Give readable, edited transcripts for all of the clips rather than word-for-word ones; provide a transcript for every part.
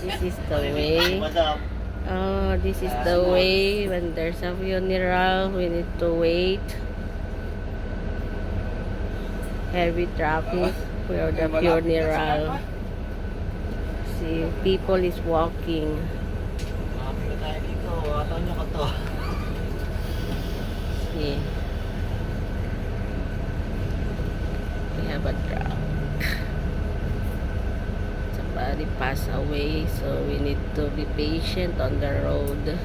This is the way. Oh, this is the way when there's a funeral, we need to wait. Heavy traffic for the funeral. See, people is walking. See. We have a truck. Somebody passed away, so we need to be patient on the road.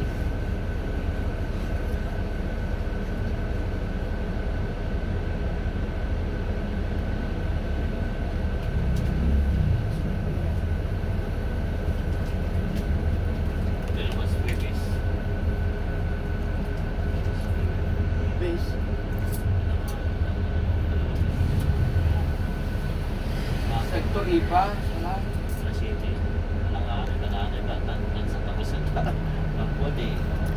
Sektor IPA,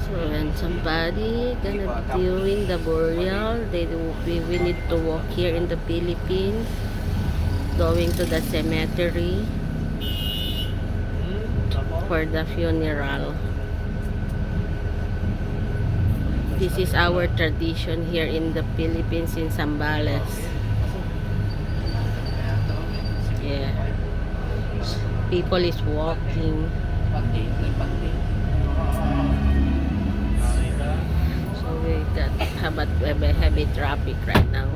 So when somebody gonna be doing the burial, we need to walk here in the Philippines, going to the cemetery for the funeral. This is our tradition here in the Philippines, in Zambales. Yeah. People is walking. So we got heavy traffic right now.